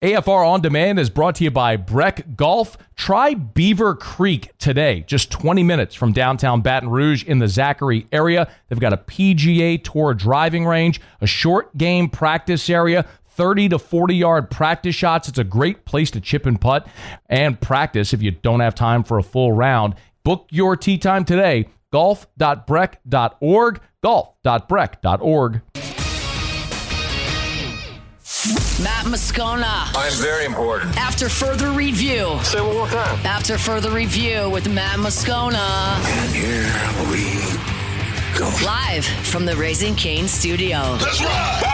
AFR On Demand is brought to you by Breck Golf. Try Beaver Creek today, just 20 minutes from downtown Baton Rouge in the Zachary area. They've got a PGA Tour driving range, a short game practice area, 30 to 40-yard practice shots. It's a great place to chip and putt and practice if you don't have time for a full round. Book your tee time today, golf.breck.org, golf.breck.org. Matt Moscona. I'm very important. After further review. Say it one more time. After further review with Matt Moscona. And here we go. Live from the Raising Cane studio. Let's ride!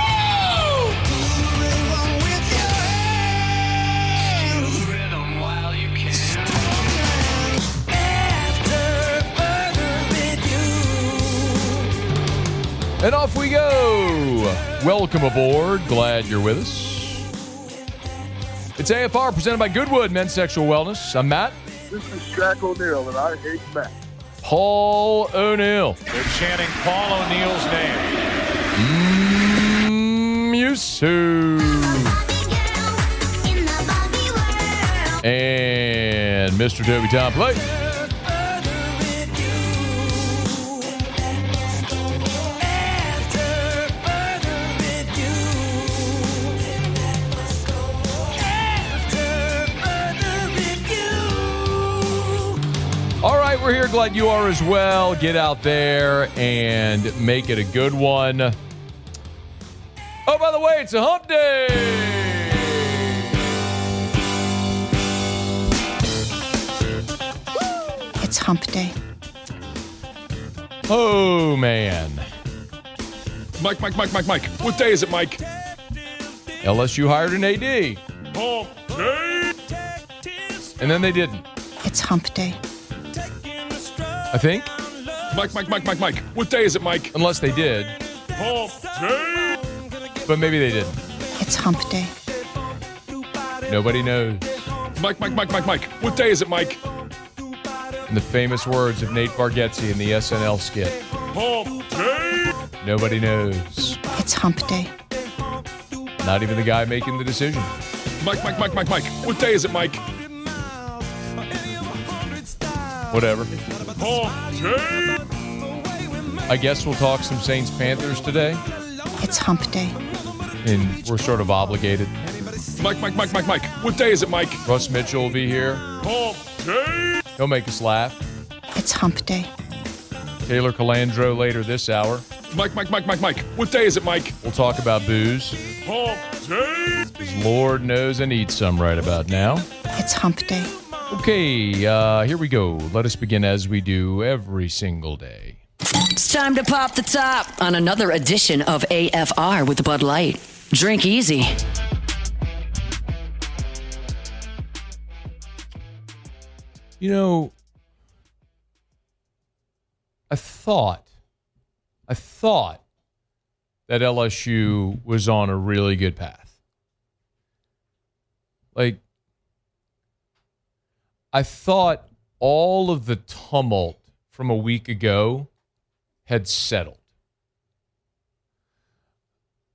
And off we go. Welcome aboard. Glad you're with us. It's AFR presented by Goodwood Men's Sexual Wellness. I'm Matt. This is Shaq O'Neal, and I hate Matt. Paul O'Neal. They're chanting Paul O'Neal's name. Yusu. And Mr. Toby Tom Play. All right, we're here. Glad you are as well. Get out there and make it a good one. Oh, by the way, it's a hump day. It's hump day. Oh, man. Mike. What day is it, Mike? LSU hired an AD. Hump day. And then they didn't. It's hump day. I think. Mike. What day is it, Mike? Unless they did. Hump day. But maybe they didn't. It's hump day. Nobody knows. Mike. What day is it, Mike? In the famous words of Nate Bargatze in the SNL skit. Hump day. Nobody knows. It's hump day. Not even the guy making the decision. Mike. What day is it, Mike? Whatever. Hump day. I guess we'll talk some Saints-Panthers today. It's hump day. And we're sort of obligated. Mike. What day is it, Mike? Russ Mitchell will be here. Hump day. He'll make us laugh. It's hump day. Taylor Calandro later this hour. Mike. What day is it, Mike? We'll talk about booze. Hump day. Because Lord knows I need some right about now. It's hump day. Okay, here we go. Let us begin as we do every single day. It's time to pop the top on another edition of AFR with Bud Light. Drink easy. You know, I thought that LSU was on a really good path. Like, I thought all of the tumult from a week ago had settled.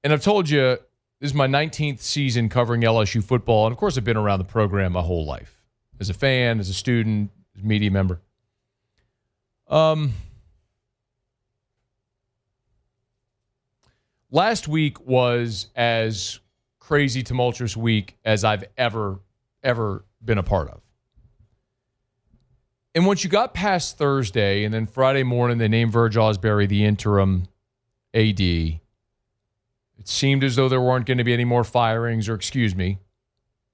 And I've told you, this is my 19th season covering LSU football. And, of course, I've been around the program my whole life. As a fan, as a student, as a media member. Last week was as crazy, tumultuous week as I've ever been a part of. And once you got past Thursday, and then Friday morning, they named Verge Ausberry the interim AD. It seemed as though there weren't going to be any more firings, or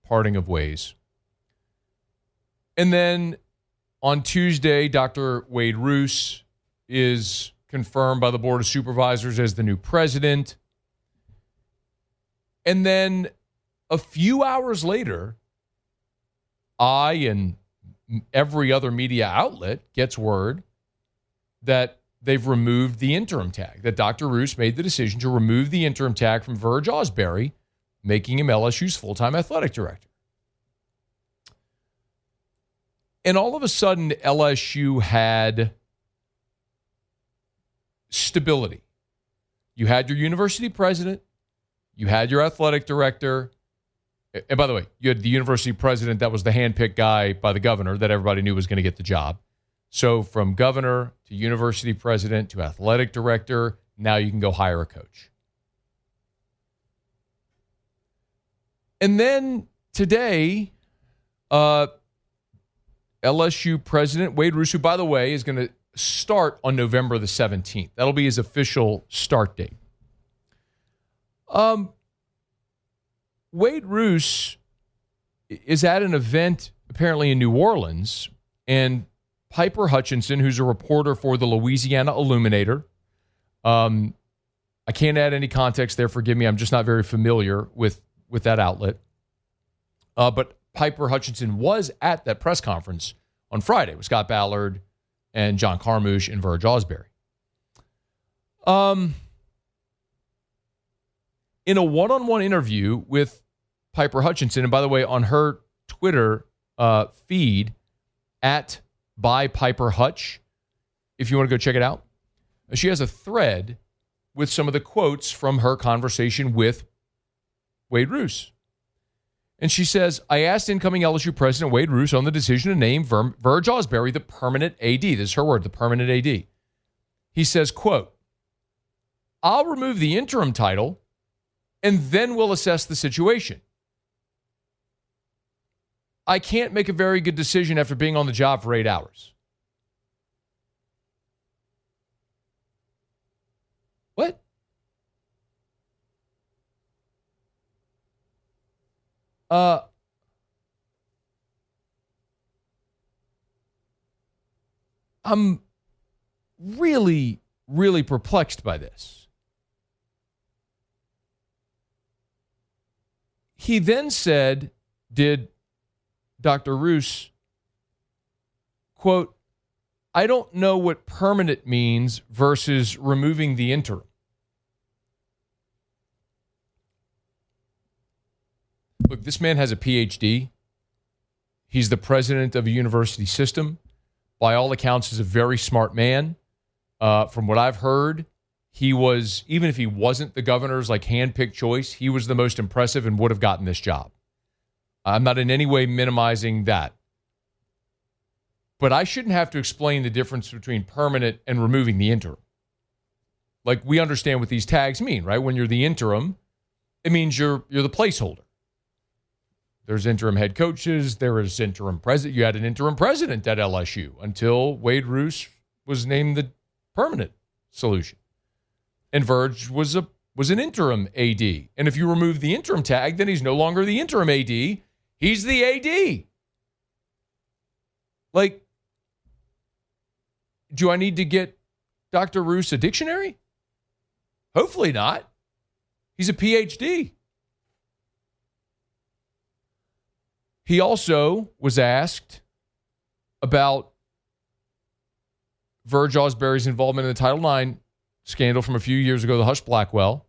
parting of ways. And then on Tuesday, Dr. Wade Rousse is confirmed by the Board of Supervisors as the new president. And then a few hours later, I and every other media outlet gets word that they've removed the interim tag, that Dr. Rousse made the decision to remove the interim tag from Verge Ausberry, making him LSU's full-time athletic director. And all of a sudden, LSU had stability. You had your university president, you had your athletic director, And by the way, you had the university president that was the handpicked guy by the governor that everybody knew was going to get the job. So from governor to university president to athletic director, now you can go hire a coach. And then today, LSU president Wade Rousse, who, by the way, is going to start on November the 17th. That'll be his official start date. Wade Rousse is at an event apparently in New Orleans, and Piper Hutchinson, who's a reporter for the Louisiana Illuminator, I can't add any context there, forgive me, I'm just not very familiar with that outlet. But Piper Hutchinson was at that press conference on Friday with Scott Ballard and John Carmouche and Verge Ausberry. In a one-on-one interview with Piper Hutchinson, and by the way, on her Twitter feed, at by Piper Hutch, if you want to go check it out, she has a thread with some of the quotes from her conversation with Wade Rousse. And she says, I asked incoming LSU president Wade Rousse on the decision to name Verge Ausberry the permanent AD. This is her word, the permanent AD. He says, quote, I'll remove the interim title and then we'll assess the situation. I can't make a very good decision after being on the job for 8 hours. What? I'm really, really perplexed by this. He then said, did Dr. Rousse, quote, I don't know what permanent means versus removing the interim. Look, this man has a PhD. He's the president of a university system. By all accounts, is a very smart man. From what I've heard, he was, even if he wasn't the governor's handpicked choice, he was the most impressive and would have gotten this job. I'm not in any way minimizing that. But I shouldn't have to explain the difference between permanent and removing the interim. We understand what these tags mean, right? When you're the interim, it means you're the placeholder. There's interim head coaches. There is interim president. You had an interim president at LSU until Wade Rousse was named the permanent solution. And Verge was an interim AD. And if you remove the interim tag, then he's no longer the interim AD. He's the AD. Do I need to get Dr. Rousse a dictionary? Hopefully not. He's a PhD. He also was asked about Verge Ausberry's involvement in the Title IX scandal from a few years ago, the Hush Blackwell.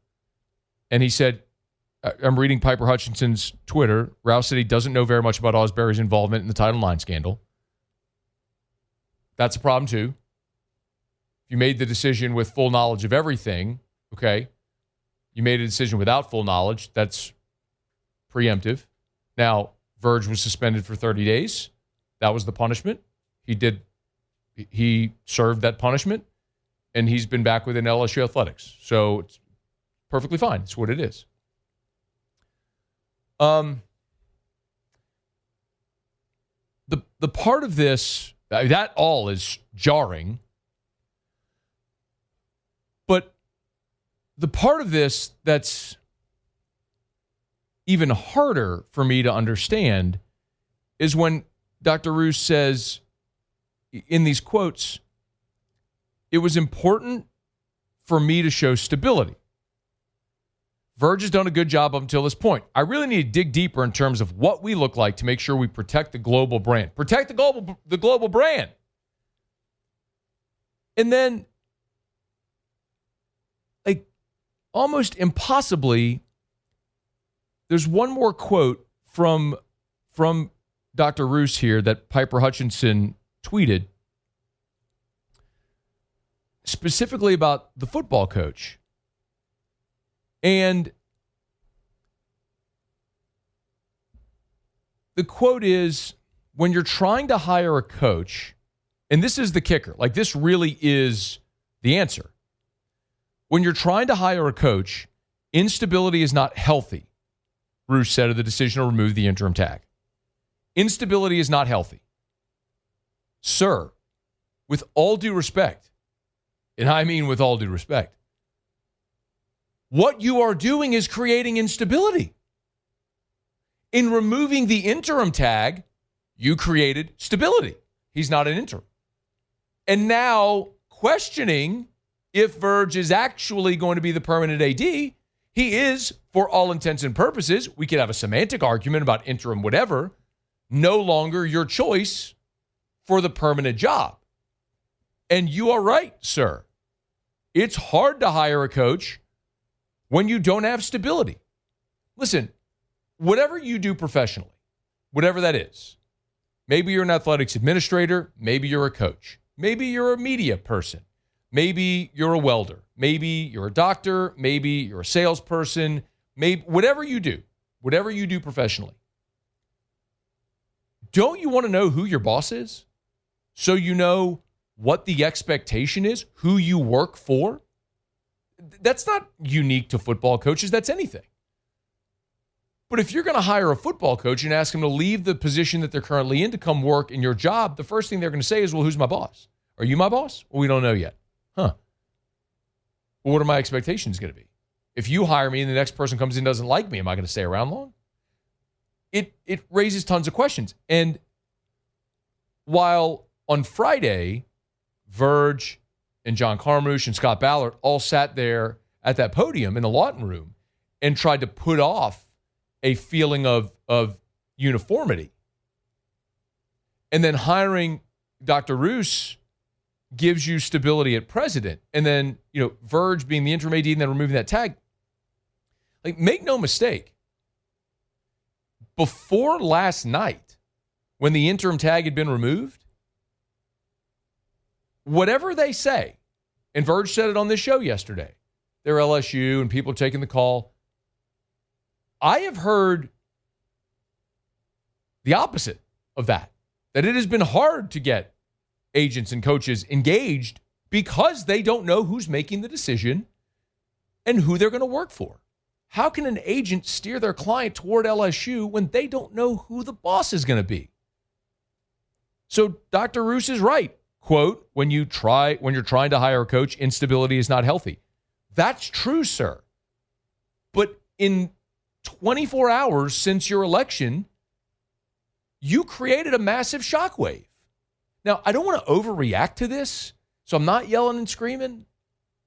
And he said, I'm reading Piper Hutchinson's Twitter. Rousse said he doesn't know very much about Ausberry's involvement in the Title IX scandal. That's a problem, too. If you made the decision with full knowledge of everything, okay. You made a decision without full knowledge, that's preemptive. Now, Verge was suspended for 30 days. That was the punishment. He served that punishment, and he's been back within LSU athletics. So it's perfectly fine. It's what it is. The part of this, that all is jarring, but the part of this that's even harder for me to understand is when Dr. Rousse says in these quotes, it was important for me to show stability. Verge has done a good job up until this point. I really need to dig deeper in terms of what we look like to make sure we protect the global brand. Protect the global brand. And then, almost impossibly, there's one more quote from Dr. Rousse here that Piper Hutchinson tweeted, specifically about the football coach. And The quote is, when you're trying to hire a coach, and this is the kicker, like this really is the answer. When you're trying to hire a coach, instability is not healthy, Rousse said of the decision to remove the interim tag. Instability is not healthy. Sir, with all due respect, and I mean with all due respect, what you are doing is creating instability. In removing the interim tag, you created stability. He's not an interim. And now questioning if Verge is actually going to be the permanent AD, he is, for all intents and purposes, we could have a semantic argument about interim whatever, no longer your choice for the permanent job. And you are right, sir. It's hard to hire a coach when you don't have stability. Listen, whatever you do professionally, whatever that is, maybe you're an athletics administrator, maybe you're a coach, maybe you're a media person, maybe you're a welder, maybe you're a doctor, maybe you're a salesperson, maybe whatever you do professionally. Don't you want to know who your boss is? So you know what the expectation is, who you work for? That's not unique to football coaches. That's anything. But if you're going to hire a football coach and ask them to leave the position that they're currently in to come work in your job, the first thing they're going to say is, well, who's my boss? Are you my boss? Well, we don't know yet. Huh. Well, what are my expectations going to be? If you hire me and the next person comes in and doesn't like me, am I going to stay around long? It raises tons of questions. And while on Friday, Verge and John Carmouche and Scott Ballard all sat there at that podium in the Lawton room and tried to put off a feeling of uniformity. And then hiring Dr. Rousse gives you stability at president. And then, Verge being the interim AD and then removing that tag. Like, make no mistake. Before last night, when the interim tag had been removed, whatever they say, and Verge said it on this show yesterday, they're LSU and people are taking the call. I have heard the opposite of that it has been hard to get agents and coaches engaged because they don't know who's making the decision and who they're going to work for. How can an agent steer their client toward LSU when they don't know who the boss is going to be? So Dr. Rousse is right. Quote, when you're trying to hire a coach, instability is not healthy. That's true, sir. But in 24 hours since your election, you created a massive shockwave. Now, I don't want to overreact to this, so I'm not yelling and screaming.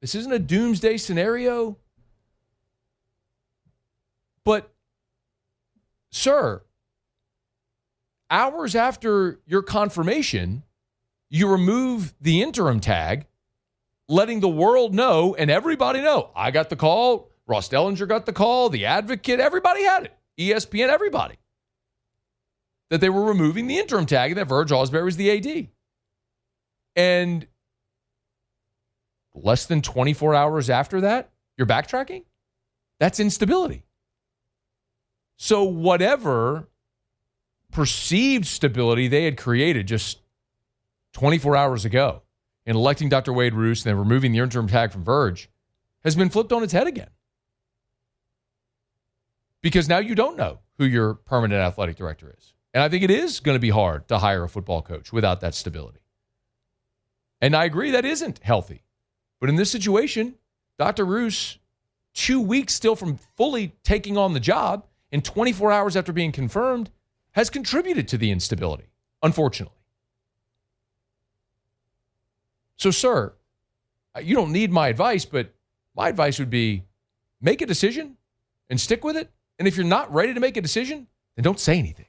This isn't a doomsday scenario. But, sir, hours after your confirmation, you remove the interim tag, letting the world know and everybody know. I got the call. Ross Dellinger got the call. The Advocate, everybody had it. ESPN, everybody. That they were removing the interim tag and that Verge Ausberry was the AD. And less than 24 hours after that, you're backtracking? That's instability. So whatever perceived stability they had created just 24 hours ago in electing Dr. Wade Rousse and then removing the interim tag from Verge has been flipped on its head again. Because now you don't know who your permanent athletic director is. And I think it is going to be hard to hire a football coach without that stability. And I agree that isn't healthy. But in this situation, Dr. Rousse, 2 weeks still from fully taking on the job and 24 hours after being confirmed, has contributed to the instability, unfortunately. So, sir, you don't need my advice, but my advice would be make a decision and stick with it. And if you're not ready to make a decision, then don't say anything.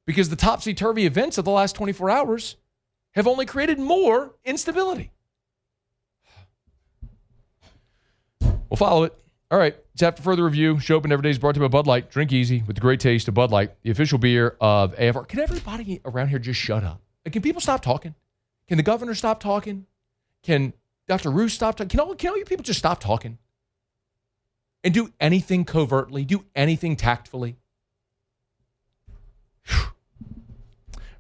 Because the topsy-turvy events of the last 24 hours have only created more instability. We'll follow it. All right. It's after further review. Show Open Every Day is brought to you by Bud Light. Drink easy with the great taste of Bud Light, the official beer of AFR. Can everybody around here just shut up? Can people stop talking? Can the governor stop talking? Can Dr. Rousse stop talking? Can all you people just stop talking? And do anything covertly? Do anything tactfully?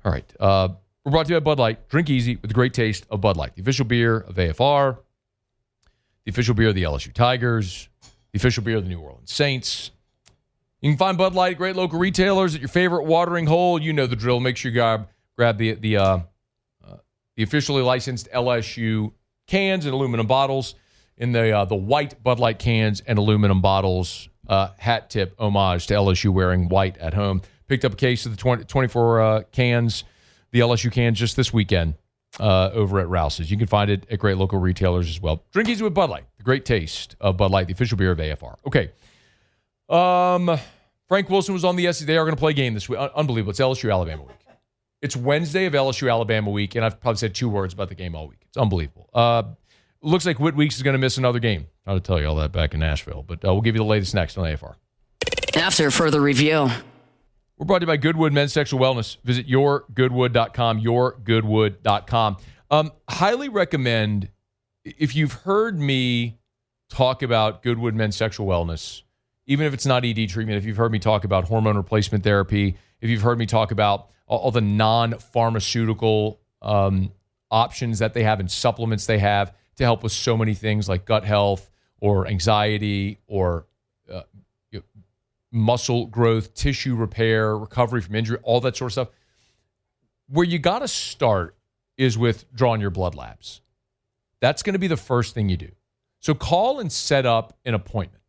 All right. We're brought to you by Bud Light. Drink easy with the great taste of Bud Light, the official beer of AFR, the official beer of the LSU Tigers, the official beer of the New Orleans Saints. You can find Bud Light at great local retailers at your favorite watering hole. You know the drill. Make sure you grab the officially licensed LSU cans and aluminum bottles in the white Bud Light cans and aluminum bottles. Hat tip homage to LSU wearing white at home. Picked up a case of the 24 cans, the LSU cans, just this weekend over at Rouse's. You can find it at great local retailers as well. Drink easy with Bud Light, the great taste of Bud Light, the official beer of AFR. Okay. Frank Wilson was on the SEC. They are going to play a game this week. Unbelievable. It's LSU Alabama week. It's Wednesday of LSU Alabama week, and I've probably said 2 words about the game all week. It's unbelievable. Looks like Whit Weeks is going to miss another game. I'll tell you all that back in Nashville, but we'll give you the latest next on AFR. After further review. We're brought to you by Goodwood Men's Sexual Wellness. Visit yourgoodwood.com, yourgoodwood.com. Highly recommend, if you've heard me talk about Goodwood Men's Sexual Wellness, even if it's not ED treatment, if you've heard me talk about hormone replacement therapy, if you've heard me talk about all the non-pharmaceutical options that they have and supplements they have to help with so many things like gut health or anxiety or muscle growth, tissue repair, recovery from injury, all that sort of stuff. Where you got to start is with drawing your blood labs. That's going to be the first thing you do. So call and set up an appointment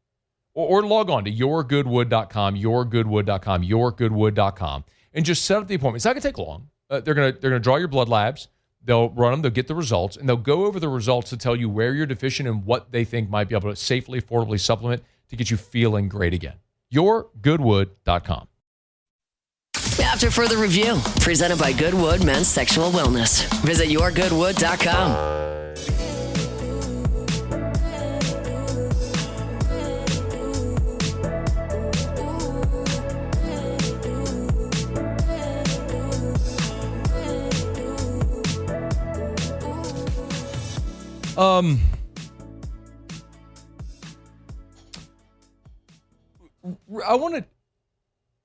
or log on to yourgoodwood.com, yourgoodwood.com, yourgoodwood.com, and just set up the appointment. It's not going to take long. They're going to draw your blood labs. They'll run them. They'll get the results, and they'll go over the results to tell you where you're deficient and what they think might be able to safely, affordably supplement to get you feeling great again. yourgoodwood.com. After further review, presented by Goodwood Men's Sexual Wellness. Visit yourgoodwood.com.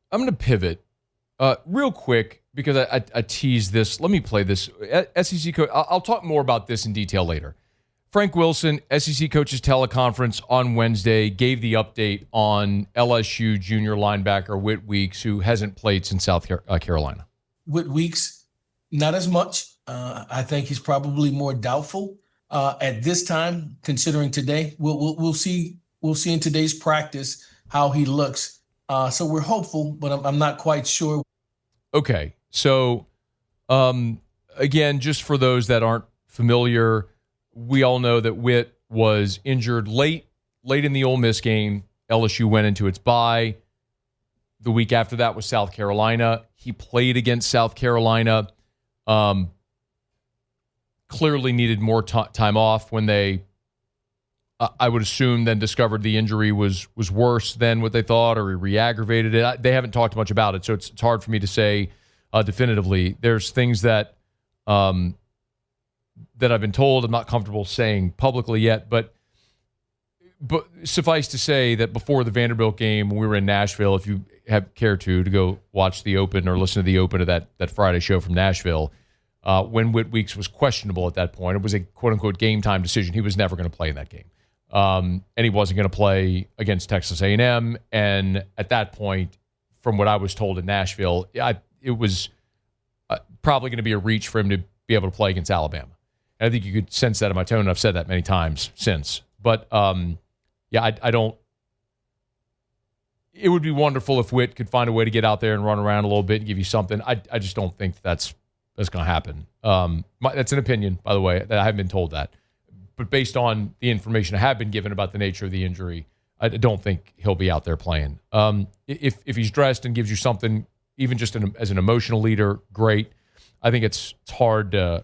I'm going to pivot real quick because I teased this. Let me play this. SEC coach. I'll talk more about this in detail later. Frank Wilson, SEC coach's teleconference on Wednesday, gave the update on LSU junior linebacker Whit Weeks, who hasn't played since South Carolina. Whit Weeks, not as much. I think he's probably more doubtful at this time, considering today. We'll see. We'll see in today's practice how he looks. So we're hopeful, but I'm not quite sure. Okay. So, again, just for those that aren't familiar, we all know that Whit was injured late in the Ole Miss game. LSU went into its bye. The week after that was South Carolina. He played against South Carolina. Clearly needed more time off when they, I would assume, then discovered the injury was worse than what they thought, or he re-aggravated it. They haven't talked much about it, so it's hard for me to say definitively. There's things that that I've been told I'm not comfortable saying publicly yet, but suffice to say that before the Vanderbilt game, when we were in Nashville, if you have care to go watch the Open or listen to the Open of that Friday show from Nashville, when Whit Weeks was questionable at that point, it was a quote-unquote game time decision. He was never going to play in that game. And he wasn't going to play against Texas A&M. And at that point, from what I was told in Nashville, it was probably going to be a reach for him to be able to play against Alabama. And I think you could sense that in my tone, and I've said that many times since. But, I don't – it would be wonderful if Whit could find a way to get out there and run around a little bit and give you something. I just don't think that's going to happen. That's an opinion, by the way. I haven't been told that. But based on the information I have been given about the nature of the injury, I don't think he'll be out there playing. If he's dressed and gives you something, even just as an emotional leader, great. I think it's hard to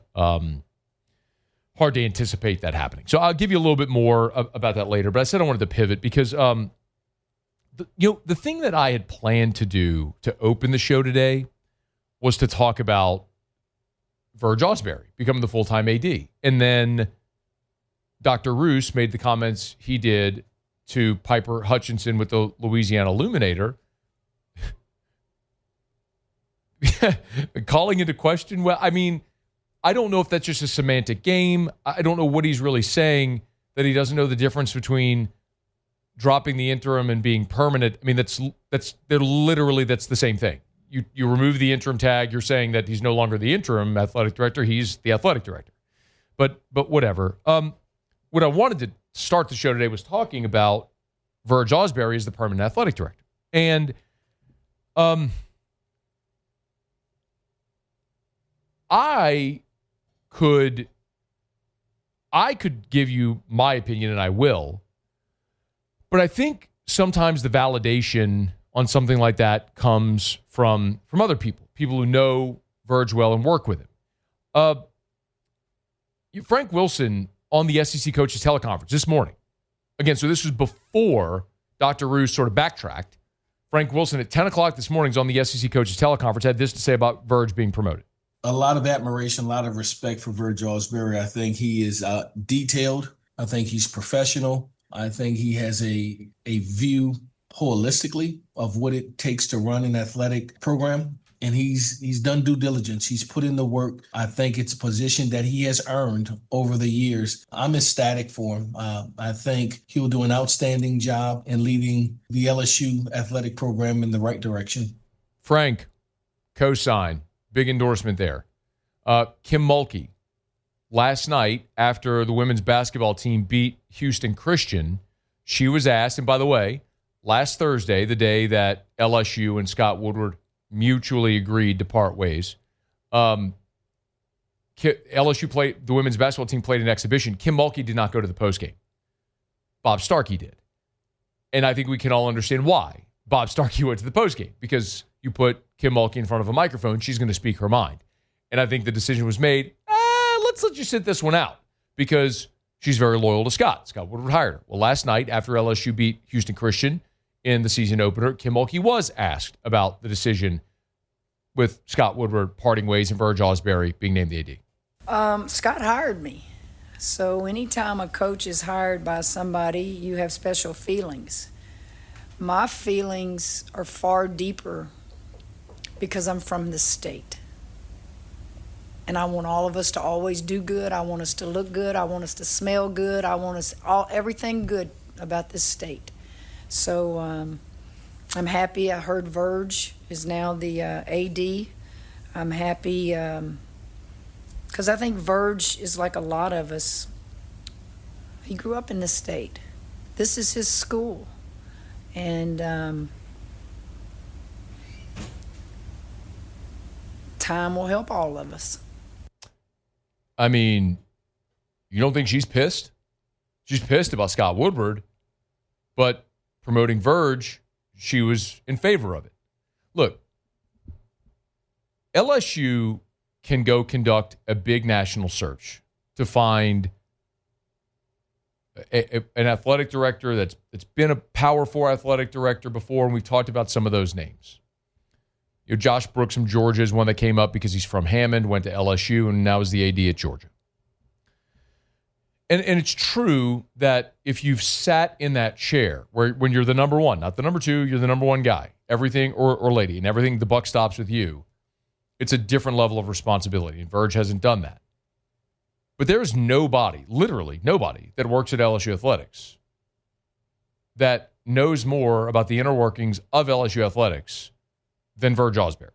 anticipate that happening. So I'll give you a little bit more about that later. But I said I wanted to pivot because the thing that I had planned to do to open the show today was to talk about Verge Ausberry becoming the full-time AD, and then Dr. Rousse made the comments he did to Piper Hutchinson with the Louisiana Illuminator. calling into question. Well, I mean, I don't know if that's just a semantic game. I don't know what he's really saying, that he doesn't know the difference between dropping the interim and being permanent. I mean, that's the same thing. You remove the interim tag, you're saying that he's no longer the interim athletic director, he's the athletic director. But whatever. What I wanted to start the show today was talking about Verge Ausberry as the permanent athletic director. And I could give you my opinion, and I will. But I think sometimes the validation on something like that comes from other people who know Verge well and work with him. Frank Wilson on the SEC coaches teleconference this morning. Again, so this was before Dr. Rousse sort of backtracked. Frank Wilson at 10 o'clock this morning is on the SEC coaches teleconference, had this to say about Verge being promoted. A lot of admiration, a lot of respect for Verge Ausberry. I think he is detailed. I think he's professional. I think he has a view holistically of what it takes to run an athletic program. And he's done due diligence. He's put in the work. I think it's a position that he has earned over the years. I'm ecstatic for him. I think he'll do an outstanding job in leading the LSU athletic program in the right direction. Frank, cosign, big endorsement there. Kim Mulkey, last night after the women's basketball team beat Houston Christian, she was asked, and by the way, last Thursday, the day that LSU and Scott Woodward mutually agreed to part ways, LSU played, the women's basketball team played an exhibition. Kim Mulkey did not go to the postgame. Bob Starkey did. And I think we can all understand why Bob Starkey went to the postgame, because you put Kim Mulkey in front of a microphone, she's going to speak her mind. And I think the decision was made, let's let you sit this one out, because she's very loyal to Scott. Scott Woodward hired her. Well, last night, after LSU beat Houston Christian in the season opener, Kim Mulkey was asked about the decision with Scott Woodward parting ways and Verge Ausberry being named the AD. Scott hired me. So anytime a coach is hired by somebody, you have special feelings. My feelings are far deeper because I'm from the state. And I want all of us to always do good. I want us to look good. I want us to smell good. I want us everything good about this state. So I'm happy. I heard Verge is now the AD. I'm happy because I think Verge is like a lot of us. He grew up in this state. This is his school. And time will help all of us. I mean, you don't think she's pissed? She's pissed about Scott Woodward, but promoting Verge, she was in favor of it. Look, LSU can go conduct a big national search to find an athletic director that's been a Power 4 athletic director before, and we've talked about some of those names. You know, Josh Brooks from Georgia is one that came up because he's from Hammond, went to LSU, and now is the AD at Georgia. And it's true that if you've sat in that chair, when you're the number one, not the number two, you're the number one guy, everything, or lady, and everything, the buck stops with you, it's a different level of responsibility, and Verge hasn't done that. But there's nobody, literally nobody, that works at LSU Athletics that knows more about the inner workings of LSU Athletics than Verge Ausberry.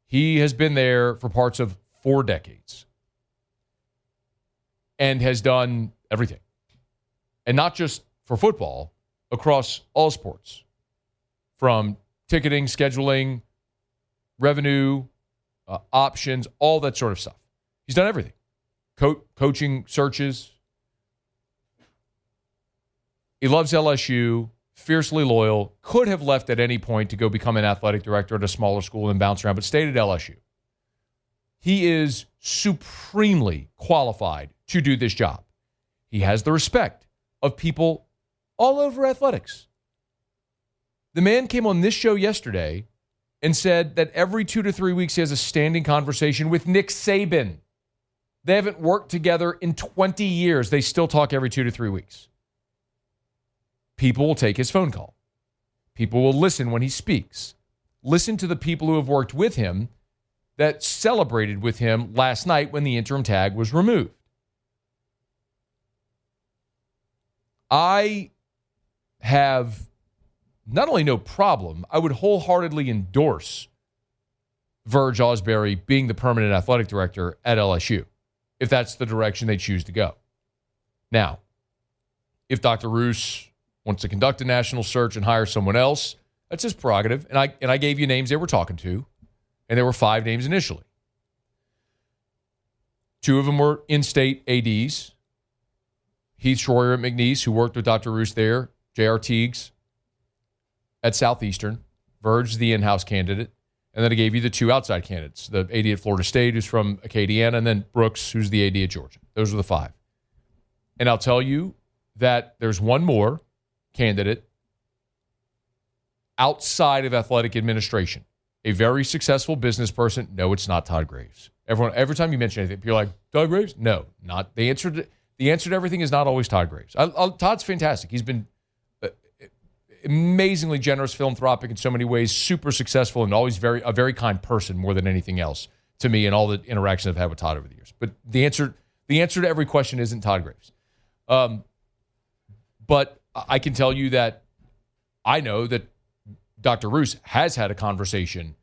He has been there for parts of 4 decades and has done everything. And not just for football, across all sports, from ticketing, scheduling, revenue, options, all that sort of stuff. He's done everything. Coaching searches. He loves LSU, fiercely loyal, could have left at any point to go become an athletic director at a smaller school and bounce around, but stayed at LSU. He is supremely qualified to do this job. He has the respect of people all over athletics. The man came on this show yesterday and said that every 2 to 3 weeks he has a standing conversation with Nick Saban. They haven't worked together in 20 years. They still talk every 2 to 3 weeks. People will take his phone call. People will listen when he speaks. Listen to the people who have worked with him that celebrated with him last night when the interim tag was removed. I have not only no problem, I would wholeheartedly endorse Verge Ausberry being the permanent athletic director at LSU, if that's the direction they choose to go. Now, if Dr. Rousse wants to conduct a national search and hire someone else, that's his prerogative. And I gave you names they were talking to, and there were 5 names initially. 2 of them were in-state ADs. Heath Schroyer at McNeese, who worked with Dr. Rousse there, J.R. Teagues at Southeastern, Verge, the in-house candidate. And then I gave you the 2 outside candidates, the AD at Florida State, who's from Acadiana, and then Brooks, who's the AD at Georgia. Those were the 5. And I'll tell you that there's one more candidate outside of athletic administration, a very successful business person. No, it's not Todd Graves. Every time you mention anything, people are like, Todd Graves? No, not. The answer to everything is not always Todd Graves. Todd's fantastic. He's been amazingly generous, philanthropic in so many ways, super successful, and always a very kind person more than anything else to me and all the interactions I've had with Todd over the years. But the answer to every question isn't Todd Graves. But I can tell you that I know that Dr. Rousse has had a conversation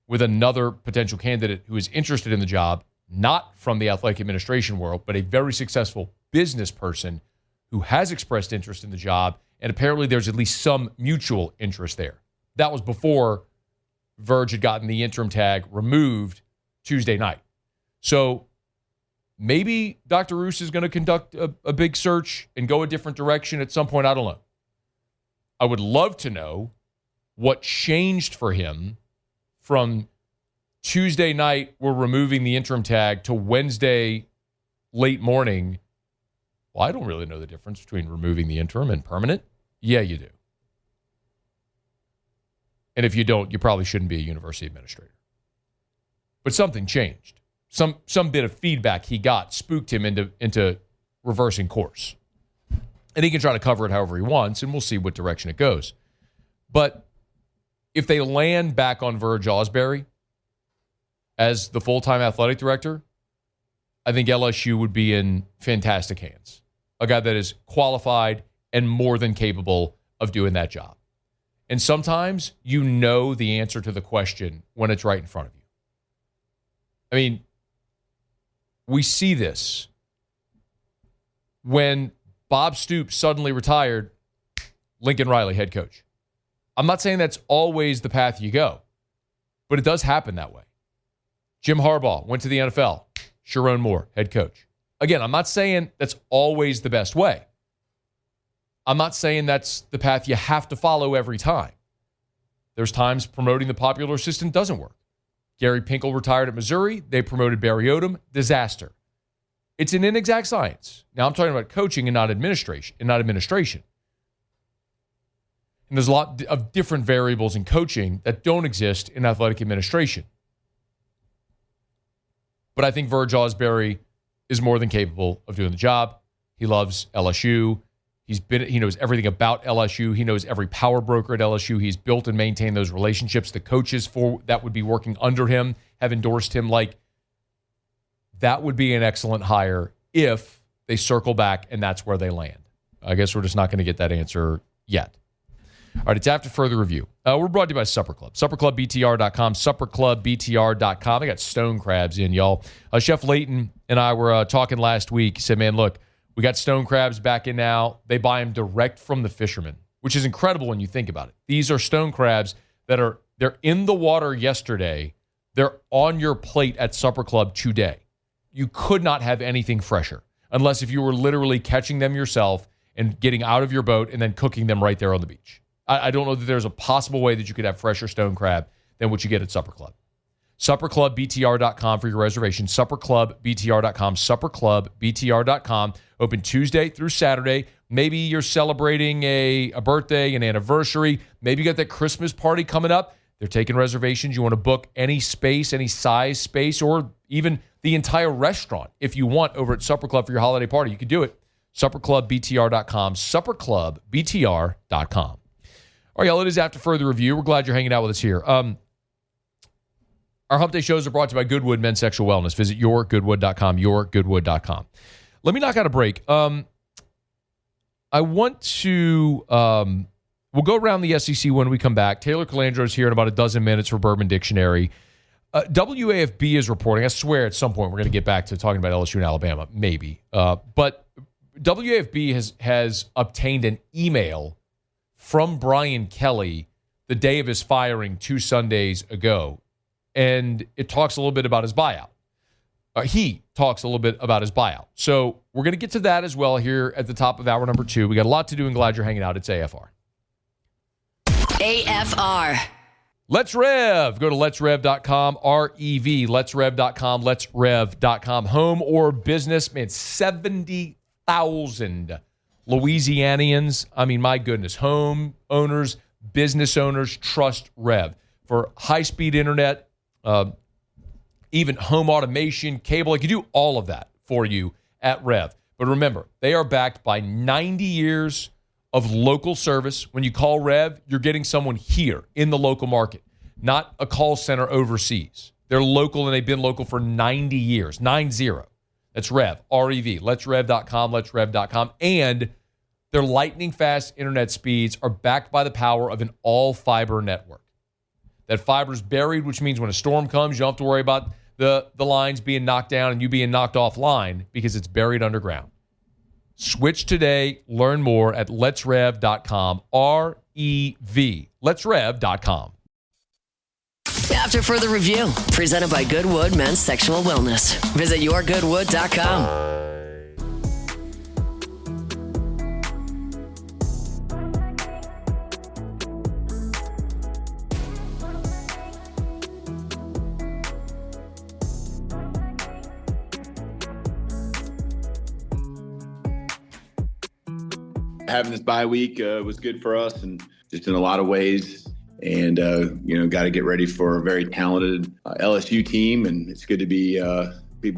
with another potential candidate who is interested in the job, not from the athletic administration world, but a very successful business person who has expressed interest in the job, and apparently there's at least some mutual interest there. That was before Verge had gotten the interim tag removed Tuesday night. So maybe Dr. Rousse is going to conduct a big search and go a different direction at some point. I don't know. I would love to know what changed for him from Tuesday night, we're removing the interim tag, to Wednesday late morning. Well, I don't really know the difference between removing the interim and permanent. Yeah, you do. And if you don't, you probably shouldn't be a university administrator. But something changed. Some bit of feedback he got spooked him into reversing course. And he can try to cover it however he wants, and we'll see what direction it goes. But if they land back on Verge Ausberry as the full-time athletic director, I think LSU would be in fantastic hands. A guy that is qualified and more than capable of doing that job. And sometimes you know the answer to the question when it's right in front of you. I mean, we see this. When Bob Stoops suddenly retired, Lincoln Riley, head coach. I'm not saying that's always the path you go, but it does happen that way. Jim Harbaugh went to the NFL. Sharon Moore, head coach. Again, I'm not saying that's always the best way. I'm not saying that's the path you have to follow every time. There's times promoting the popular assistant doesn't work. Gary Pinkel retired at Missouri. They promoted Barry Odom. Disaster. It's an inexact science. Now I'm talking about coaching and not administration. And there's a lot of different variables in coaching that don't exist in athletic administration. But I think Verge Ausberry is more than capable of doing the job. He loves LSU. He knows everything about LSU. He knows every power broker at LSU. He's built and maintained those relationships. The coaches that would be working under him have endorsed him. That would be an excellent hire if they circle back and that's where they land. I guess we're just not going to get that answer yet. All right, it's after further review. We're brought to you by Supper Club. SupperClubBTR.com, SupperClubBTR.com. I got stone crabs in, y'all. Chef Layton and I were talking last week. He said, man, look, we got stone crabs back in now. They buy them direct from the fishermen, which is incredible when you think about it. These are stone crabs they're in the water yesterday. They're on your plate at Supper Club today. You could not have anything fresher unless if you were literally catching them yourself and getting out of your boat and then cooking them right there on the beach. I don't know that there's a possible way that you could have fresher stone crab than what you get at Supper Club. SupperClubBTR.com for your reservation. SupperClubBTR.com. SupperClubBTR.com. Open Tuesday through Saturday. Maybe you're celebrating a birthday, an anniversary. Maybe you got that Christmas party coming up. They're taking reservations. You want to book any space, any size space, or even the entire restaurant if you want over at Supper Club for your holiday party. You can do it. SupperClubBTR.com. SupperClubBTR.com. All right, y'all, it is after further review. We're glad you're hanging out with us here. Our Hump Day shows are brought to you by Goodwood Men's Sexual Wellness. Visit yourgoodwood.com, yourgoodwood.com. Let me knock out a break. I want to, we'll go around the SEC when we come back. Taylor Calandro is here in about a dozen minutes for Bourbon Dictionary. WAFB is reporting, I swear at some point we're going to get back to talking about LSU and Alabama, maybe. But WAFB has obtained an email from Brian Kelly the day of his firing 2 Sundays ago. And it talks a little bit about his buyout. He talks a little bit about his buyout. So we're going to get to that as well here at the top of hour number 2. We got a lot to do and glad you're hanging out. It's AFR. AFR. Let's Rev. Go to letsrev.com, R-E-V, letsrev.com, letsrev.com. Home or business, man, 70,000 Louisianians. I mean, my goodness, home owners, business owners trust Rev for high-speed internet, even home automation, cable. I can do all of that for you at Rev. But remember, they are backed by 90 years of local service. When you call Rev, you're getting someone here in the local market, not a call center overseas. They're local, and they've been local for 90 years, 90. That's Rev, R-E-V, letsrev.com, letsrev.com. And their lightning-fast internet speeds are backed by the power of an all-fiber network. That fiber is buried, which means when a storm comes, you don't have to worry about the lines being knocked down and you being knocked offline because it's buried underground. Switch today. Learn more at letsrev.com. R-E-V. Letsrev.com. After further review, presented by Goodwood Men's Sexual Wellness. Visit yourgoodwood.com. Having this bye week was good for us, and just in a lot of ways. And got to get ready for a very talented LSU team, and it's good to be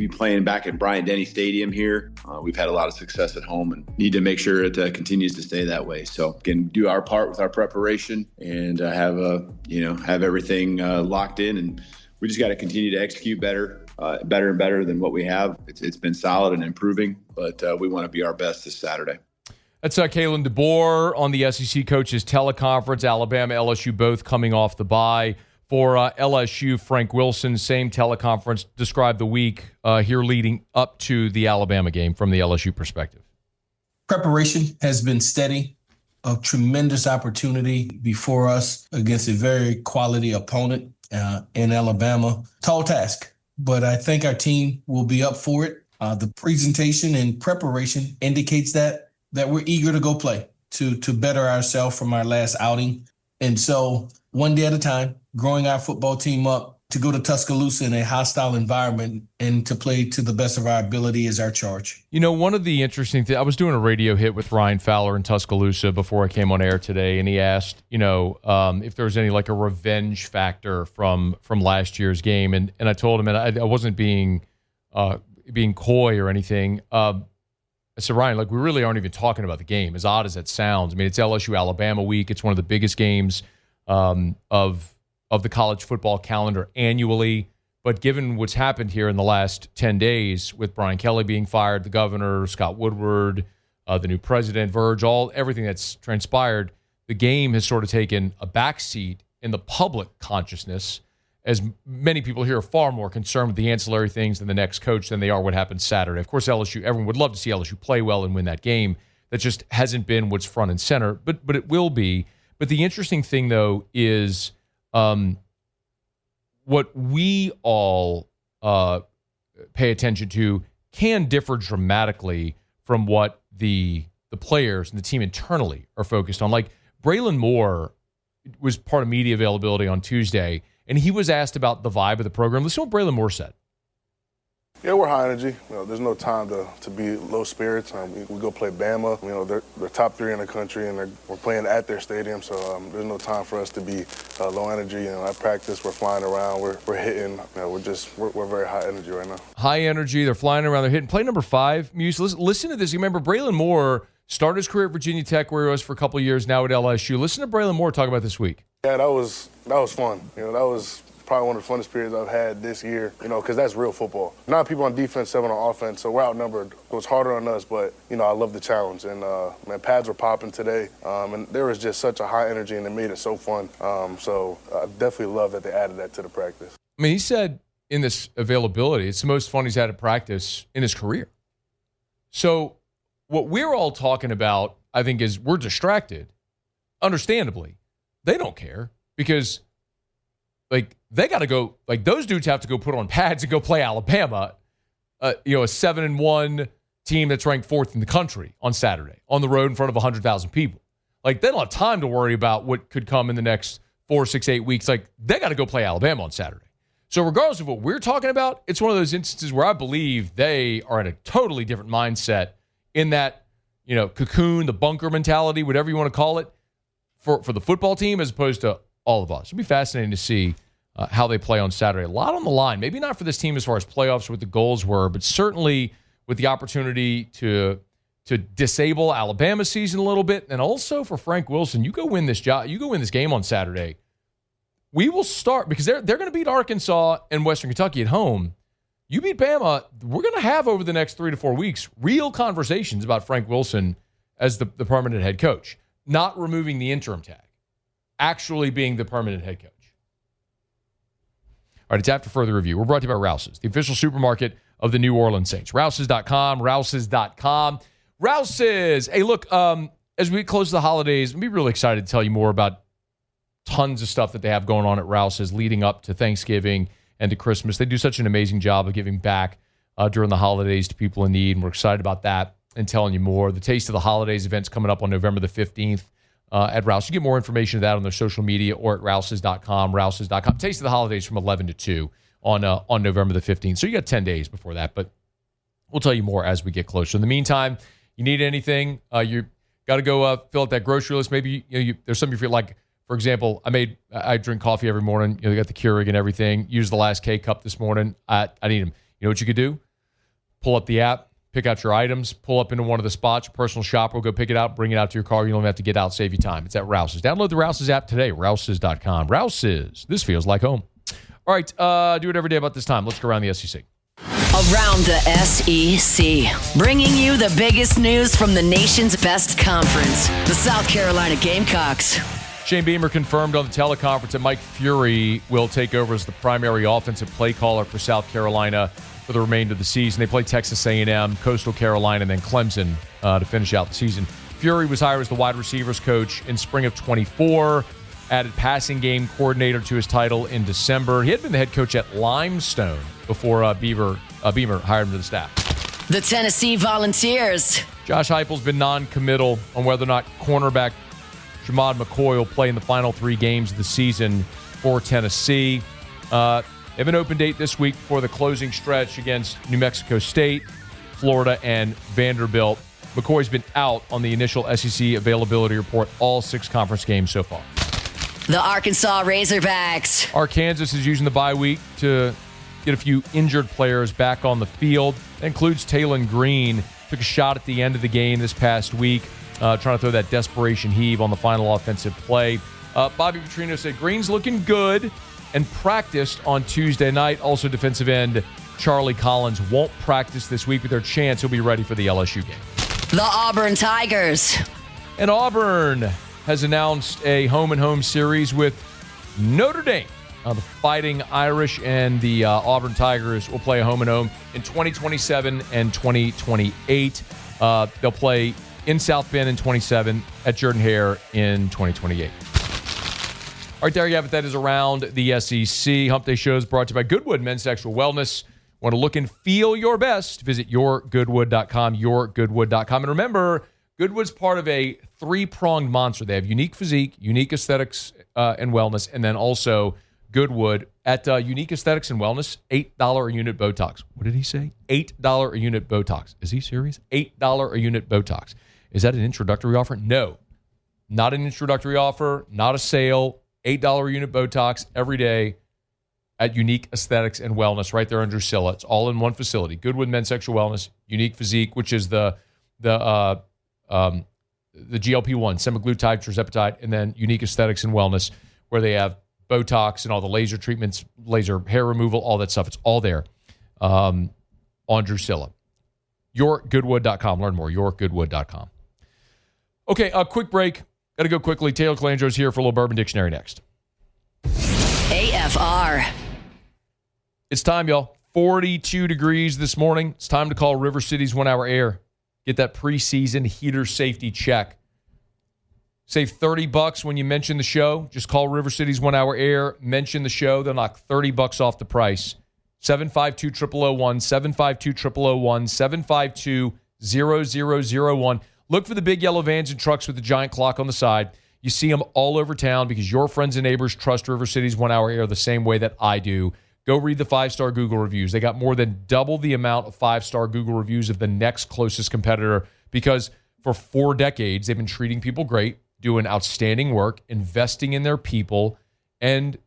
playing back at Bryant-Denny Stadium here. We've had a lot of success at home, and need to make sure it continues to stay that way. So can do our part with our preparation and have everything locked in, and we just got to continue to execute better and better than what we have. It's been solid and improving, but we want to be our best this Saturday. That's Kalen DeBoer on the SEC Coaches Teleconference. Alabama, LSU both coming off the bye. For LSU, Frank Wilson, same teleconference, described the week here leading up to the Alabama game from the LSU perspective. Preparation has been steady. A tremendous opportunity before us against a very quality opponent in Alabama. Tall task, but I think our team will be up for it. The presentation and preparation indicates that we're eager to go play, to better ourselves from our last outing. And so one day at a time, growing our football team up to go to Tuscaloosa in a hostile environment and to play to the best of our ability is our charge. You know, one of the interesting things, I was doing a radio hit with Ryan Fowler in Tuscaloosa before I came on air today, and he asked, if there was any like a revenge factor from last year's game. And I told him, and I wasn't being coy or anything. I said, Ryan, we really aren't even talking about the game, as odd as that sounds. I mean, it's LSU-Alabama week. It's one of the biggest games of the college football calendar annually. But given what's happened here in the last 10 days with Brian Kelly being fired, the governor, Scott Woodward, the new president, Verge, everything that's transpired, the game has sort of taken a backseat in the public consciousness, as many people here are far more concerned with the ancillary things than the next coach than they are what happens Saturday. Of course, LSU, everyone would love to see LSU play well and win that game. That just hasn't been what's front and center, but it will be. But the interesting thing, though, is what we all pay attention to can differ dramatically from what the players and the team internally are focused on. Like Braylon Moore was part of media availability on Tuesday, and he was asked about the vibe of the program. Listen to what Braylon Moore said. Yeah, we're high energy. There's no time to be low spirits. We go play Bama. They're top 3 in the country, and we're playing at their stadium, so there's no time for us to be low energy. At practice, we're flying around, we're hitting. We're very high energy right now. High energy. They're flying around. They're hitting. Play number 5, Muse. Listen to this. You remember Braylon Moore started his career at Virginia Tech, where he was for a couple of years, now at LSU. Listen to Braylon Moore talk about this week. Yeah, that was fun. That was probably one of the funnest periods I've had this year, because that's real football. 9 people on defense, 7 on offense, so we're outnumbered. It was harder on us, but, I love the challenge. And, pads were popping today, and there was just such a high energy, and it made it so fun. So I definitely love that they added that to the practice. I mean, he said in this availability, it's the most fun he's had at practice in his career. So what we're all talking about, I think, is we're distracted. Understandably, they don't care because, they got to go. Those dudes have to go put on pads and go play Alabama, a 7-1 team that's ranked 4th in the country on Saturday on the road in front of 100,000 people. They don't have time to worry about what could come in the next 4, 6, 8 weeks. They got to go play Alabama on Saturday. So regardless of what we're talking about, it's one of those instances where I believe they are in a totally different mindset in that, cocoon, the bunker mentality, whatever you want to call it, for the football team as opposed to all of us. It'll be fascinating to see how they play on Saturday. A lot on the line. Maybe not for this team as far as playoffs, what the goals were, but certainly with the opportunity to disable Alabama's season a little bit, and also for Frank Wilson, you go win this game on Saturday. We will start because they're going to beat Arkansas and Western Kentucky at home. You beat Bama, we're going to have over the next 3 to 4 weeks real conversations about Frank Wilson as the permanent head coach, not removing the interim tag, actually being the permanent head coach. All right, it's after further review. We're brought to you by Rouse's, the official supermarket of the New Orleans Saints. Rouse's.com, Rouse's.com. Rouse's. Hey, look, as we close the holidays, I'm really excited to tell you more about tons of stuff that they have going on at Rouse's leading up to Thanksgiving and to Christmas. They do such an amazing job of giving back during the holidays to people in need, and we're excited about that and telling you more. The Taste of the Holidays event's coming up on November the 15th at Rouse. You get more information of that on their social media or at Rouse's.com, Rouse's.com. Taste of the Holidays from 11 to 2 on November the 15th. So you got 10 days before that, but we'll tell you more as we get closer. In the meantime, you need anything, you got to go fill out that grocery list. Maybe there's something you feel like, for example, I drink coffee every morning. They got the Keurig and everything. Use the last K-Cup this morning. I need them. You know what you could do? Pull up the app, pick out your items, pull up into one of the spots. Your personal shopper will go pick it out, bring it out to your car. You don't have to get out, save you time. It's at Rouse's. Download the Rouse's app today, Rouse's.com. Rouse's. This feels like home. All right, do it every day about this time. Let's go around the SEC. Around the SEC, bringing you the biggest news from the nation's best conference, the South Carolina Gamecocks. Shane Beamer confirmed on the teleconference that Mike Fury will take over as the primary offensive play caller for South Carolina for the remainder of the season. They play Texas A&M, Coastal Carolina, and then Clemson to finish out the season. Fury was hired as the wide receivers coach in spring of 24, added passing game coordinator to his title in December. He had been the head coach at Limestone before Beamer hired him to the staff. The Tennessee Volunteers. Josh Heupel's been non-committal on whether or not cornerback Jamad McCoy will play in the final 3 games of the season for Tennessee. They have an open date this week for the closing stretch against New Mexico State, Florida, and Vanderbilt. McCoy's been out on the initial SEC availability report all 6 conference games so far. The Arkansas Razorbacks. Arkansas is using the bye week to get a few injured players back on the field. That includes Taylon Green. Took a shot at the end of the game this past week, trying to throw that desperation heave on the final offensive play. Bobby Petrino said Green's looking good and practiced on Tuesday night. Also, defensive end Charlie Collins won't practice this week, but there's a chance he'll be ready for the LSU game. The Auburn Tigers. And Auburn has announced a home-and-home series with Notre Dame. The Fighting Irish and the Auburn Tigers will play a home-and-home in 2027 and 2028. They'll play in South Bend in 27, at Jordan-Hare in 2028. All right, there you have it. That is Around the SEC. Hump Day Show is brought to you by Goodwood Men's Sexual Wellness. Want to look and feel your best? Visit yourgoodwood.com, yourgoodwood.com. And remember, Goodwood's part of a 3-pronged monster. They have unique physique, unique aesthetics and wellness, and then also Goodwood at Unique Aesthetics and Wellness, $8 a unit Botox. What did he say? $8 a unit Botox. Is he serious? $8 a unit Botox. Is that an introductory offer? No, not an introductory offer, not a sale. $8 a unit Botox every day at Unique Aesthetics and Wellness right there in Drusilla. It's all in one facility. Goodwood Men's Sexual Wellness, Unique Physique, which is the GLP-1, semaglutide, tirzepatide, and then Unique Aesthetics and Wellness, where they have Botox and all the laser treatments, laser hair removal, all that stuff. It's all there on Drusilla. YourGoodwood.com. Learn more. YourGoodwood.com. Okay, a quick break. Got to go quickly. Taylor Calandro's here for a little Bourbon Dictionary next. AFR. It's time, y'all. 42 degrees this morning. It's time to call River City's 1 Hour Air. Get that preseason heater safety check. Save $30 when you mention the show. Just call River City's 1 Hour Air. Mention the show. They'll knock $30 off the price. 752-0001, 752-0001, 752-0001. Look for the big yellow vans and trucks with the giant clock on the side. You see them all over town because your friends and neighbors trust River City's 1 Hour Air the same way that I do. Go read the 5-star Google reviews. They got more than double the amount of 5-star Google reviews of the next closest competitor because for 4 decades, they've been treating people great, doing outstanding work, investing in their people, and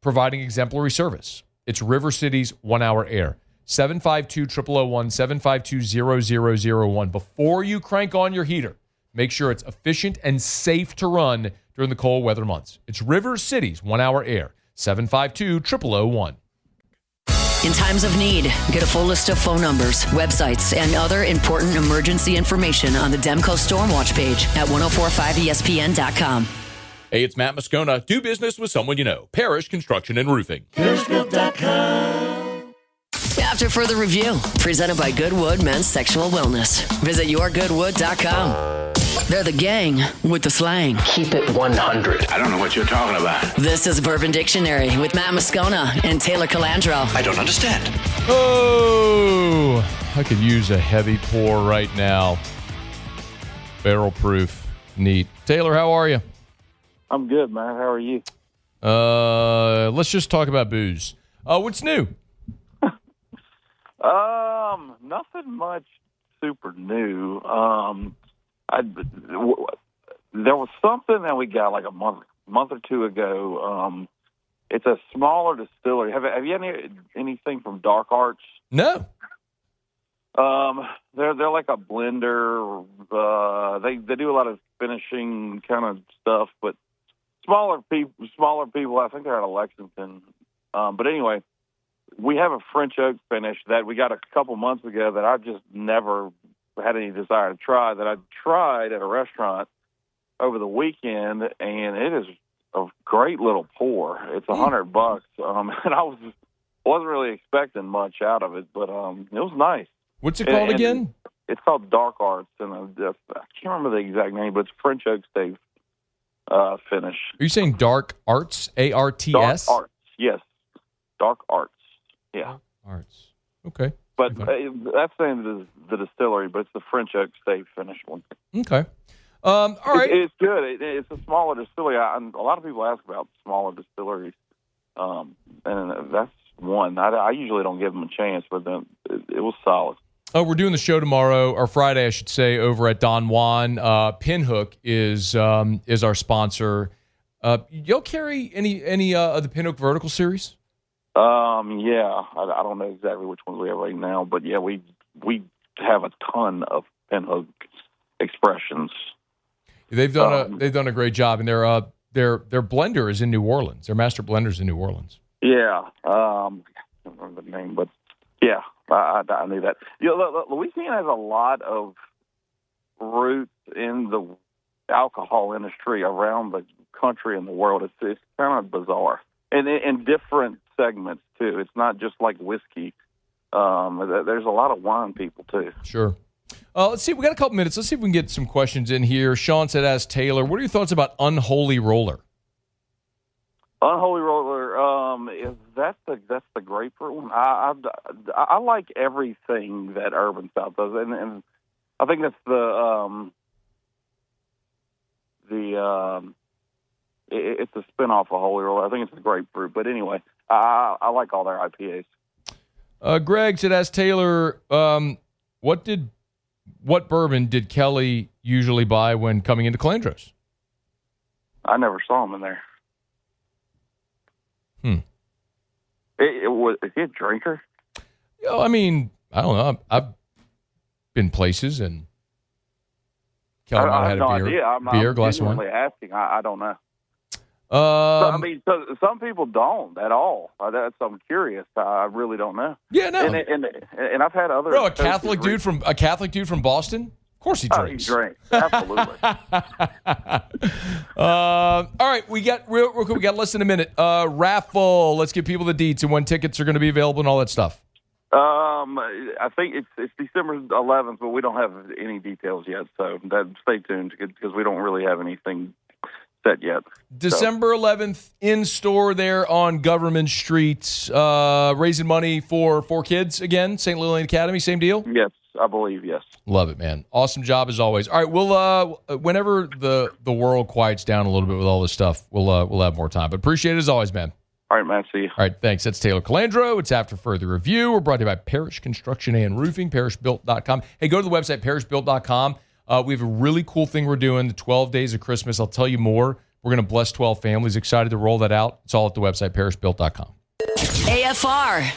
providing exemplary service. It's River City's 1 Hour Air. 752-0001, 752-0001. Before you crank on your heater, make sure it's efficient and safe to run during the cold weather months. It's River City's 1 Hour Air. 752-0001. In times of need, get a full list of phone numbers, websites, and other important emergency information on the Demco Stormwatch page at 1045ESPN.com. Hey, it's Matt Moscona. Do business with someone you know. Parish Construction and Roofing. ParishBuilt.com. After further review, presented by Goodwood Men's Sexual Wellness. Visit yourgoodwood.com. They're the gang with the slang. Keep it 100. I don't know what you're talking about. This is Bourbon Dictionary with Matt Moscona and Taylor Calandro. I don't understand. Oh, I could use a heavy pour right now. Barrel proof. Neat. Taylor, how are you? I'm good, man. How are you? Let's just talk about booze. What's new? Nothing much super new. There was something that we got like a month or two ago. It's a smaller distillery. Have you had anything from Dark Arts? No. They're like a blender. They do a lot of finishing kind of stuff, but smaller people. I think they're out of Lexington. But anyway, we have a French oak finish that we got a couple months ago that I just never had any desire to try, that I tried at a restaurant over the weekend, and it is a great little pour. It's $100, and I wasn't really expecting much out of it, but it was nice. What's it called again? It's called Dark Arts, and I can't remember the exact name, but it's French oak stave finish. Are you saying Dark Arts? ARTS? Dark Arts, yes. Dark Arts, yeah. Arts. Okay. But that's saying the distillery, but it's the French oak stave finish one. Okay. All right. It's good. It's a smaller distillery. A lot of people ask about smaller distilleries, and that's one. I usually don't give them a chance, but then it was solid. Oh, we're doing the show tomorrow, or Friday, I should say, over at Don Juan. Pinhook is our sponsor. You'll carry any of the Pinhook Vertical series? Yeah, I don't know exactly which ones we have right now, but yeah, we have a ton of Pinhook expressions. They've done a great job, and their blender is in New Orleans. Their master blender is in New Orleans. Yeah, I can't remember the name, but yeah, I knew that. Louisiana has a lot of roots in the alcohol industry around the country and the world. It's kind of bizarre, and in different segments too. It's not just like whiskey. There's a lot of wine people too. Sure. Let's see. We got a couple minutes. Let's see if we can get some questions in here. Sean said, "Ask Taylor, what are your thoughts about Unholy Roller?" Unholy Roller. That's the grapefruit one. I like everything that Urban South does, and I think that's it's a spinoff of Holy Roller. I think it's the grapefruit, but anyway, I like all their IPAs. Greg said, "Ask Taylor, what bourbon did Kelly usually buy when coming into Calandro's?" I never saw him in there. Is he a drinker? I mean, I don't know. I've been places, and Kelly might have had a beer, glass of wine. Asking. I don't know. I mean, so some people don't at all. I'm curious. I really don't know. Yeah, no. And I've had other. Bro, a Catholic dude from Boston. Of course he drinks. He drinks. Absolutely. All right, we got real quick. We got less than a minute. Raffle. Let's give people the deets and when tickets are going to be available and all that stuff. I think it's December 11th, but we don't have any details yet. So stay tuned because we don't really have anything set yet. December 11th in store there on Government Street, raising money for kids again. St. Lillian Academy, same deal. Yes, I believe yes. Love it, man. Awesome job as always. All right, we'll whenever the world quiets down a little bit with all this stuff, we'll have more time. But appreciate it as always, man. All right, man. See you. All right, thanks. That's Taylor Calandro. It's After Further Review. We're brought to you by Parish Construction and Roofing, parishbuilt.com. Hey, go to the website, parishbuilt.com. We have a really cool thing we're doing, the 12 Days of Christmas. I'll tell you more. We're going to bless 12 families. Excited to roll that out. It's all at the website, parishbuilt.com. AFR.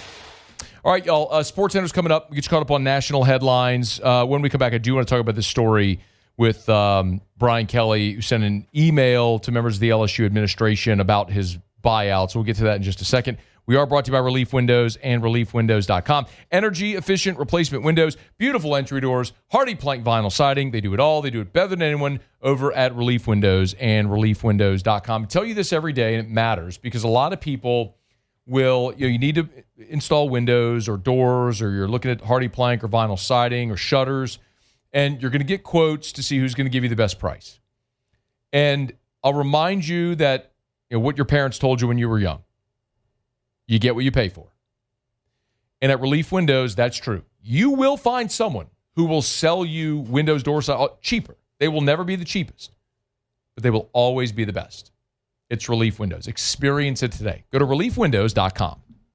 All right, y'all. SportsCenter's coming up. We get you caught up on national headlines. When we come back, I do want to talk about this story with Brian Kelly, who sent an email to members of the LSU administration about his buyout. So we'll get to that in just a second. We are brought to you by Relief Windows and ReliefWindows.com. Energy-efficient replacement windows, beautiful entry doors, hardy plank vinyl siding. They do it all. They do it better than anyone over at Relief Windows and ReliefWindows.com. I tell you this every day, and it matters because a lot of people will, you need to install windows or doors, or you're looking at hardy plank or vinyl siding or shutters, and you're going to get quotes to see who's going to give you the best price. And I'll remind you that what your parents told you when you were young. You get what you pay for. And at Relief Windows, that's true. You will find someone who will sell you windows, doors cheaper. They will never be the cheapest, but they will always be the best. It's Relief Windows. Experience it today. Go to reliefwindows.com.